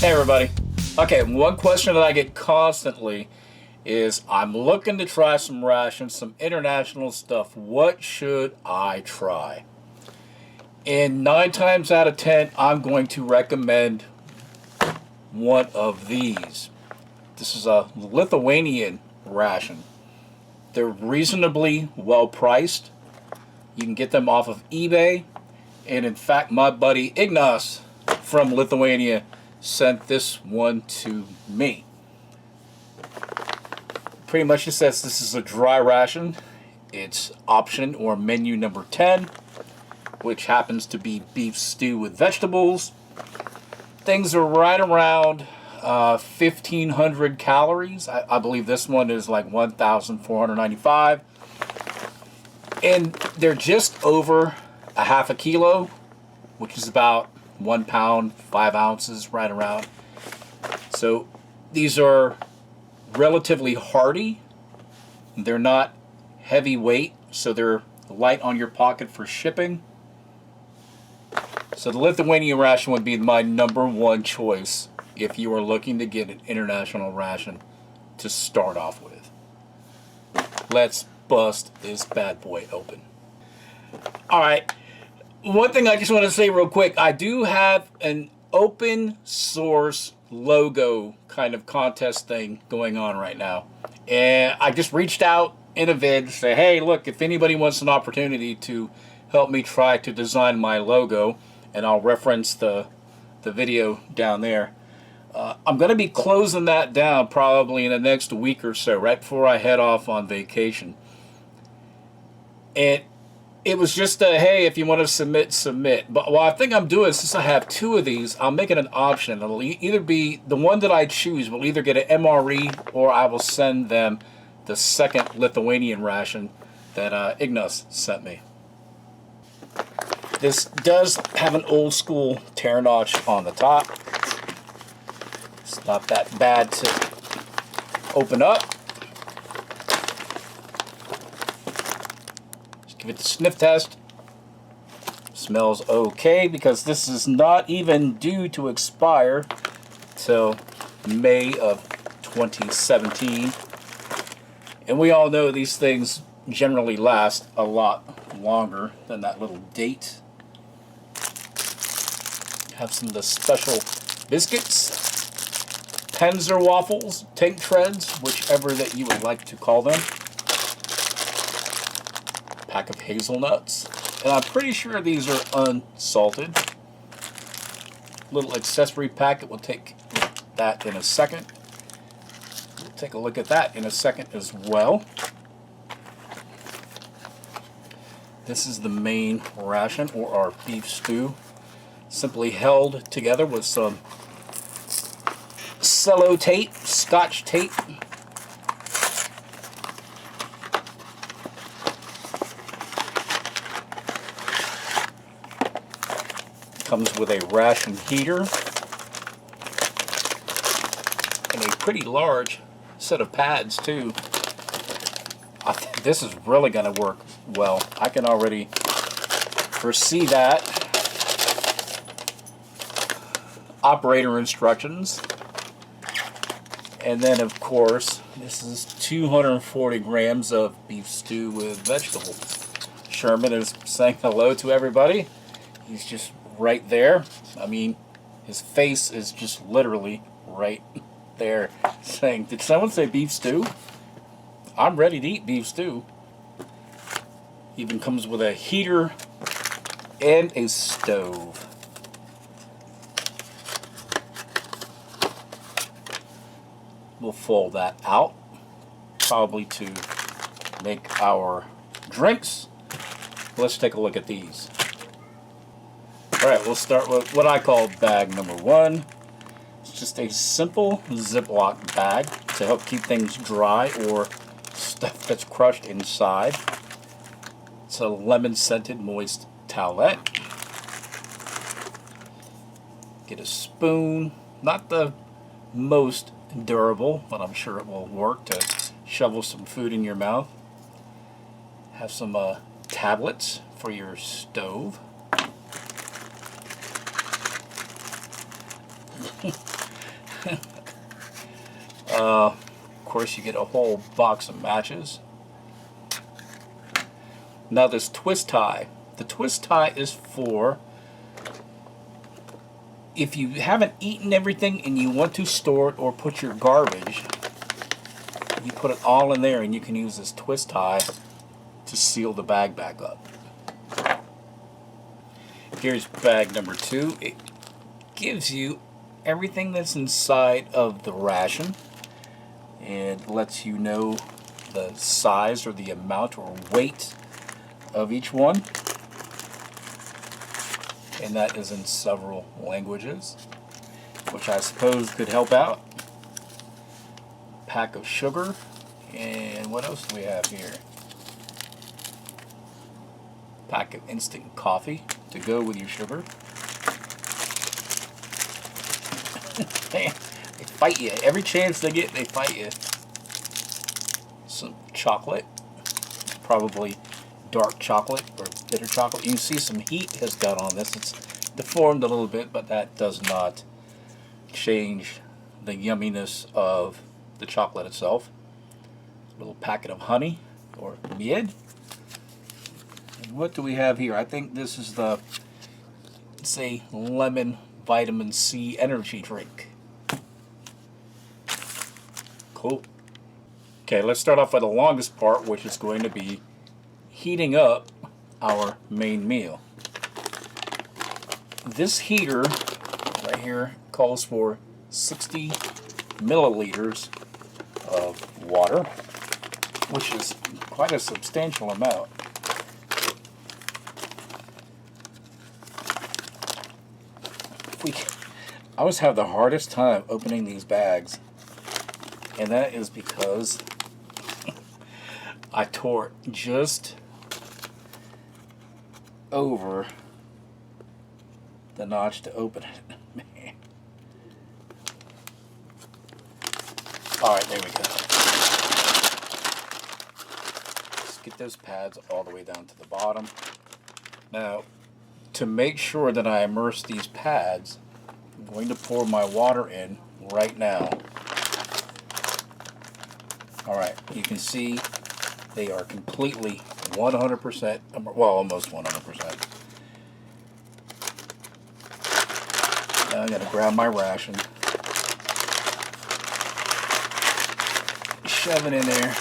Hey everybody. Okay, one question that I get constantly is I'm looking to try some rations, some international stuff. What should I try? And 9 times out of 10, I'm going to recommend one of these. This is a Lithuanian ration. They're reasonably well priced. You can get them off of eBay. And in fact, my buddy Ignas from Lithuania sent this one to me. Pretty much it says this is a dry ration. It's option or menu number 10, which happens to be beef stew with vegetables. Things are right around 1,500 calories. I believe this one is like 1,495. And they're just over a half a kilo, which is about 1 pound, 5 ounces, right around. So these are relatively hearty. They're not heavyweight, so they're light on your pocket for shipping. So the Lithuanian ration would be my number one choice if you are looking to get an international ration to start off with. Let's bust this bad boy open. Alright, one thing I just want to say real quick, I do have an open source logo kind of contest thing going on right now. And I just reached out in a vid to say, hey, look, if anybody wants an opportunity to help me try to design my logo, and I'll reference the video down there. I'm going to be closing that down probably in the next week or so, right before I head off on vacation. And it was just a, hey, if you want to submit. But what I think I'm doing, since I have 2 of these, I'll make it an option. It'll either be, the one that I choose will either get an MRE, or I will send them the second Lithuanian ration that Ignas sent me. This does have an old school tear notch on the top. It's not that bad to open up. Just give it the sniff test. Smells okay, because this is not even due to expire till May of 2017. And we all know these things generally last a lot longer than that little date. Have some of the special biscuits, Penzer waffles, tank treads, whichever that you would like to call them. Pack of hazelnuts, and I'm pretty sure these are unsalted. Little accessory packet, we'll take that in a second. We'll take a look at that in a second as well. This is the main ration, or our beef stew. Simply held together with some cello tape, scotch tape. Comes with a ration heater and a pretty large set of pads too. I think this is really going to work well. I can already foresee that. Operator instructions, and then of course this is 240 grams of beef stew with vegetables. Sherman is saying hello to everybody. He's just right there. I mean, his face is just literally right there saying, did someone say beef stew? I'm ready to eat beef stew. Even comes with a heater and a stove. We'll fold that out, probably to make our drinks. Let's take a look at these. Alright, we'll start with what I call bag number 1. It's just a simple Ziploc bag to help keep things dry or stuff that's crushed inside. It's a lemon-scented moist towelette. Get a spoon, not the most durable, but I'm sure it will work to shovel some food in your mouth. Have some tablets for your stove. Of course, you get a whole box of matches. Now this twist tie. The twist tie is for if you haven't eaten everything and you want to store it or put your garbage, you put it all in there and you can use this twist tie to seal the bag back up. Here's bag number 2. It gives you everything that's inside of the ration and lets you know the size or the amount or weight of each one. And that is in several languages, which I suppose could help out. Pack of sugar, and what else do we have here? Pack of instant coffee to go with your sugar. They fight you every chance they get. They fight you. Some chocolate, probably dark chocolate or bitter chocolate. You can see some heat has got on this. It's deformed a little bit, but that does not change the yumminess of the chocolate itself. A little packet of honey or Vid. And what do we have here? I think this is the, it's a lemon vitamin C energy drink. Cool. Okay, let's start off with the longest part, which is going to be heating up our main meal. This heater right here calls for 60 milliliters of water, which is quite a substantial amount. I always have the hardest time opening these bags, and that is because I tore it just over the notch to open it. Man. Alright, there we go. Let's get those pads all the way down to the bottom. Now, to make sure that I immerse these pads, I'm going to pour my water in right now. Alright, you can see they are completely 100%, well, almost 100%. Now I'm going to grab my ration, shove it in there,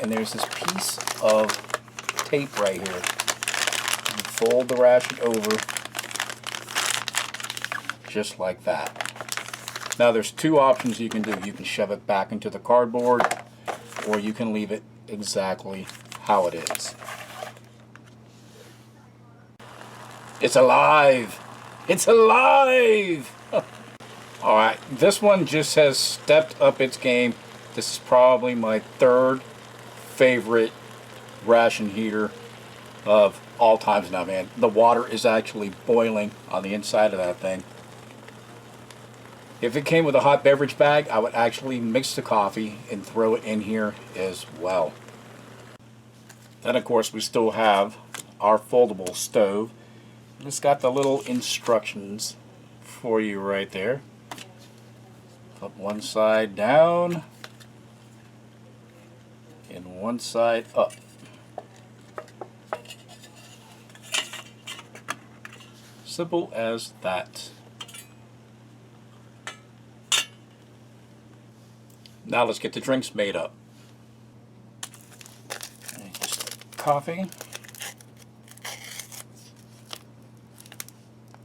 and there's this piece of tape right here. You fold the ration over just like that. Now there's two options you can do. You can shove it back into the cardboard, or you can leave it exactly how it is. It's alive! It's alive! Alright, this one just has stepped up its game. This is probably my third favorite ration heater of all times now, man. The water is actually boiling on the inside of that thing. If it came with a hot beverage bag, I would actually mix the coffee and throw it in here as well. Then of course we still have our foldable stove. It's got the little instructions for you right there. Put one side down and one side up. Simple as that. Now let's get the drinks made up. Just coffee.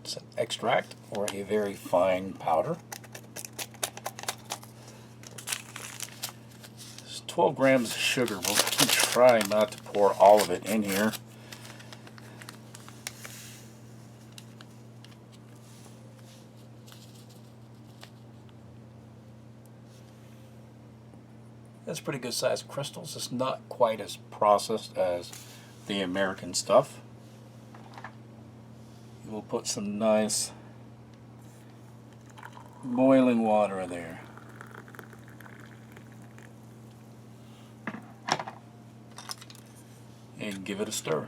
It's an extract or a very fine powder. It's 12 grams of sugar. We'll try not to pour all of it in here. That's pretty good sized crystals. It's not quite as processed as the American stuff. We'll put some nice boiling water in there. And give it a stir.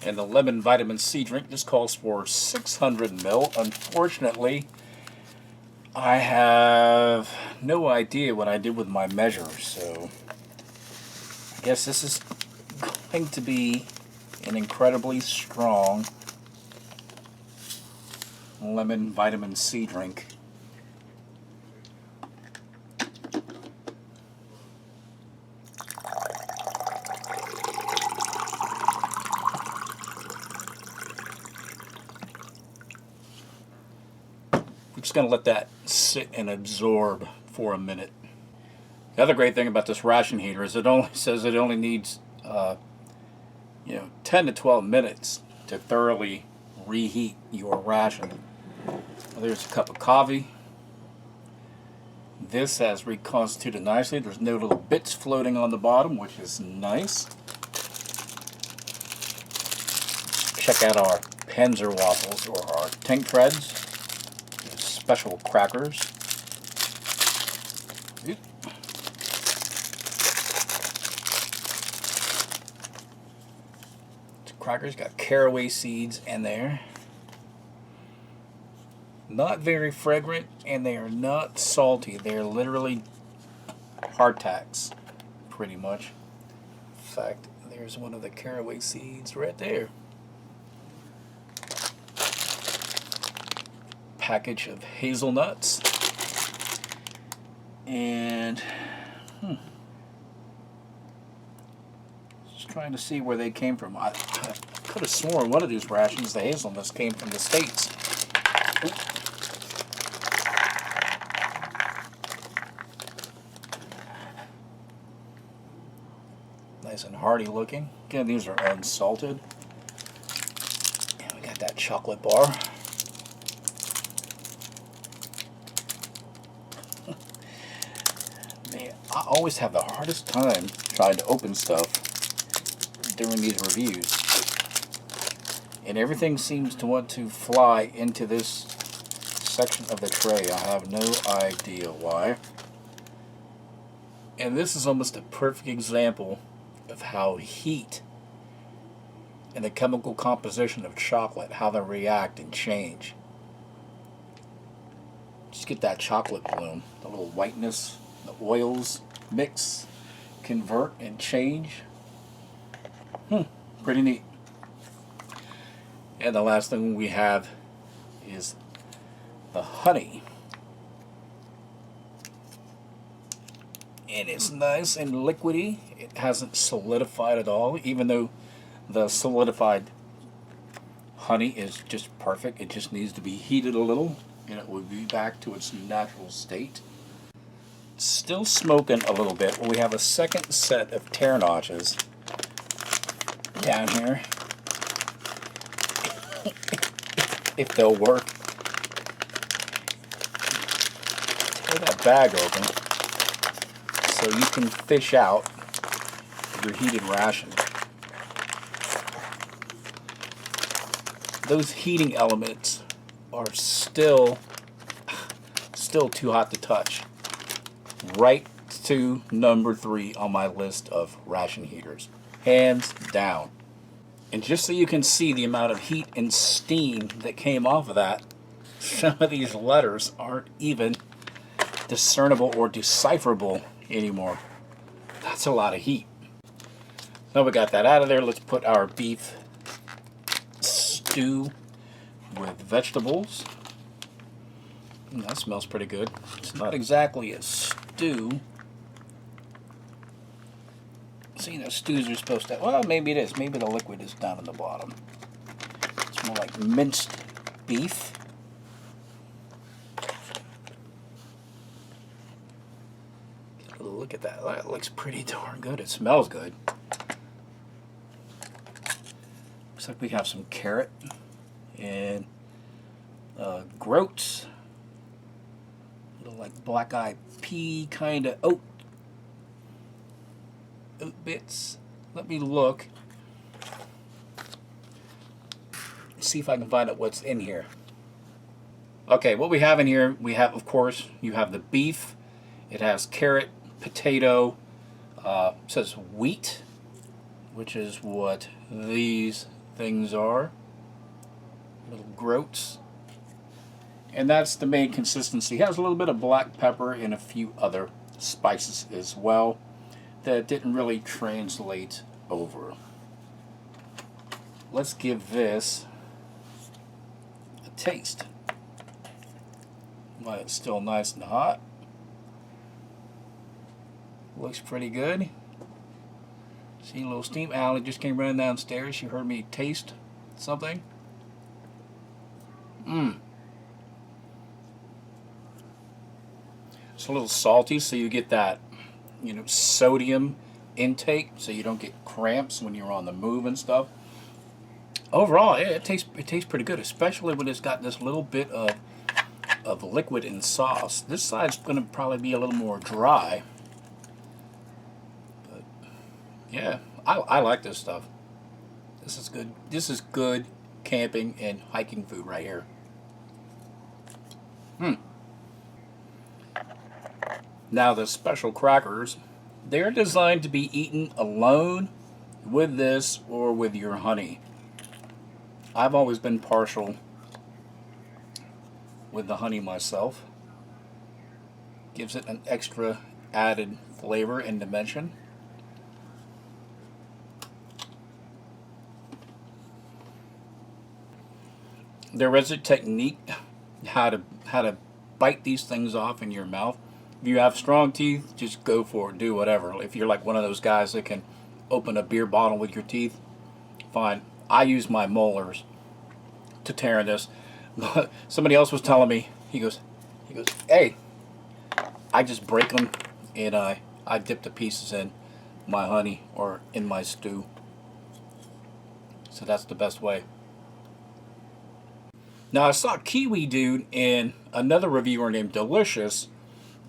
And the lemon vitamin C drink, this calls for 600 ml. Unfortunately, I have no idea what I did with my measure, so I guess this is going to be an incredibly strong lemon vitamin C drink. We're just going to let that sit and absorb for a minute. The other great thing about this ration heater is it only says it only needs 10 to 12 minutes to thoroughly reheat your ration. Well, there's a cup of coffee. This has reconstituted nicely. There's no little bits floating on the bottom, which is nice. Check out our Panzer waffles or our tank treads. Special crackers. Oop. Crackers got caraway seeds in there. Not very fragrant, and they are not salty. They're literally hardtacks, pretty much. In fact, there's one of the caraway seeds right there. Package of hazelnuts. And just trying to see where they came from. I could have sworn one of these rations, the hazelnuts, came from the States. Oops. Nice and hearty looking. Again, these are unsalted. And we got that chocolate bar. Man, I always have the hardest time trying to open stuff during these reviews. And everything seems to want to fly into this section of the tray. I have no idea why. And this is almost a perfect example of how heat and the chemical composition of chocolate, how they react and change. Just get that chocolate bloom, the little whiteness, the oils mix, convert, and change. Pretty neat. And the last thing we have is the honey. And it's nice and liquidy. It hasn't solidified at all, even though the solidified honey is just perfect. It just needs to be heated a little, and it will be back to its natural state. It's still smoking a little bit. We have a second set of tear notches down here. If they'll work. Tear that bag open so you can fish out your heated ration. Those heating elements are still too hot to touch. Right to number 3 on my list of ration heaters. Hands down. And just so you can see the amount of heat and steam that came off of that, some of these letters aren't even discernible or decipherable anymore. That's a lot of heat. Now we got that out of there. Let's put our beef stew with vegetables. That smells pretty good. It's not exactly a stew. See, those stews are supposed to... Well, maybe it is. Maybe the liquid is down at the bottom. It's more like minced beef. Look at that. That looks pretty darn good. It smells good. Looks like we have some carrot and groats. Little like black-eyed pea kind of oat bits. Let me look. See if I can find out what's in here. Okay, what we have in here, we have, of course, you have the beef. It has carrot, potato, it says wheat, which is what these things are. Little groats. And that's the main consistency. It has a little bit of black pepper and a few other spices as well that didn't really translate over. Let's give this a taste. While it's still nice and hot. Looks pretty good. See a little steam. Allie just came running downstairs. She heard me taste something. It's a little salty, so you get that, sodium intake, so you don't get cramps when you're on the move and stuff. Overall, it tastes pretty good, especially when it's got this little bit of liquid in sauce. This side's going to probably be a little more dry. But yeah, I like this stuff. This is good. This is good camping and hiking food right here. Now the special crackers, they're designed to be eaten alone with this or with your honey. I've always been partial with the honey myself. Gives it an extra added flavor and dimension. There is a technique how to bite these things off in your mouth. If you have strong teeth, just go for it, do whatever. If you're like one of those guys that can open a beer bottle with your teeth, fine. I use my molars to tear this. But somebody else was telling me, he goes, hey, I just break them and I dip the pieces in my honey or in my stew. So that's the best way. Now I saw Kiwi Dude and another reviewer named Delicious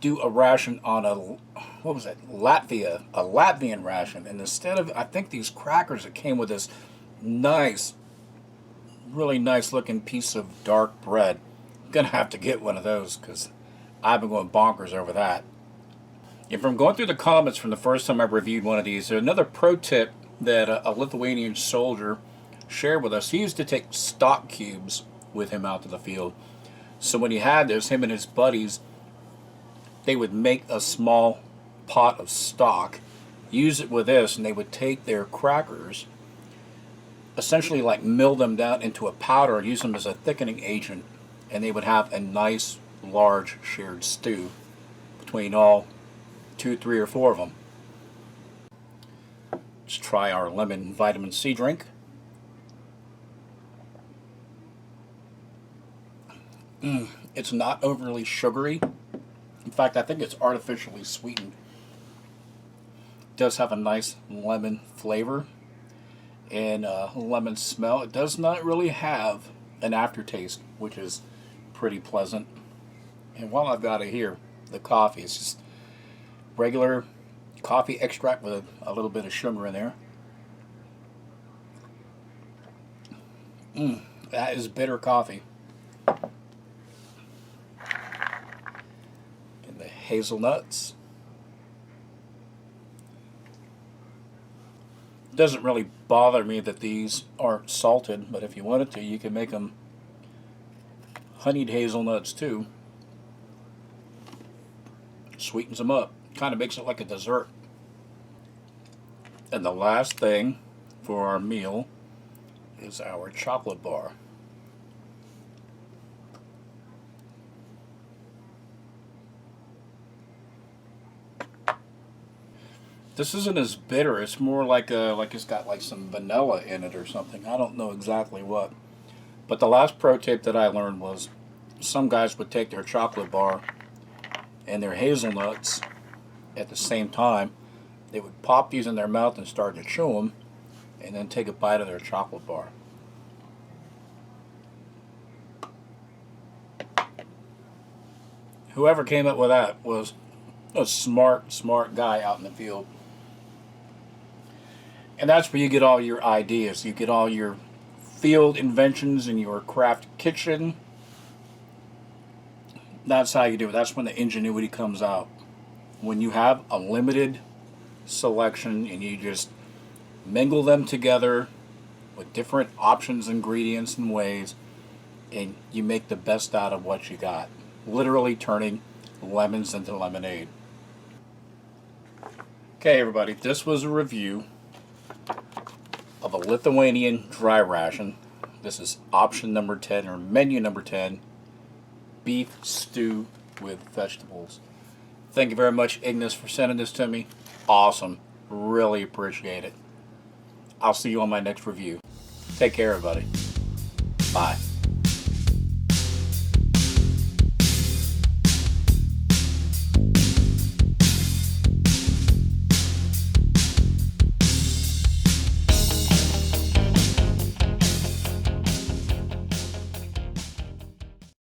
do a ration on a, what was it, a Latvian ration. And instead of, I think these crackers, it came with this nice, really nice looking piece of dark bread. I'm gonna have to get one of those because I've been going bonkers over that. And from going through the comments from the first time I reviewed one of these, there's another pro tip that a Lithuanian soldier shared with us. He used to take stock cubes with him out to the field. So when he had this, him and his buddies, they would make a small pot of stock, use it with this, and they would take their crackers, essentially like mill them down into a powder and use them as a thickening agent, and they would have a nice large shared stew between all 2, 3, or 4 of them. Let's try our lemon vitamin C drink. It's not overly sugary. In fact, I think it's artificially sweetened. It does have a nice lemon flavor and lemon smell. It does not really have an aftertaste, which is pretty pleasant. And while I've got it here, the coffee, it's just regular coffee extract with a little bit of sugar in there. That is bitter coffee. And the hazelnuts. It doesn't really bother me that these aren't salted, but if you wanted to, you can make them honeyed hazelnuts too. Sweetens them up. Kind of makes it like a dessert. And the last thing for our meal is our chocolate bar. This isn't as bitter. It's more like it's got like some vanilla in it or something. I don't know exactly what. But the last pro tip that I learned was some guys would take their chocolate bar and their hazelnuts at the same time. They would pop these in their mouth and start to chew them, and then take a bite of their chocolate bar. Whoever came up with that was a smart guy out in the field. And that's where you get all your ideas. You get all your field inventions in your craft kitchen. That's how you do it. That's when the ingenuity comes out. When you have a limited selection and you just mingle them together with different options, ingredients, and ways, and you make the best out of what you got. Literally turning lemons into lemonade. Okay, everybody, this was a review of a Lithuanian dry ration. This is option number 10, or menu number 10, beef stew with vegetables. Thank you very much, Ignis, for sending this to me. Awesome. Really appreciate it. I'll see you on my next review. Take care, everybody. Bye.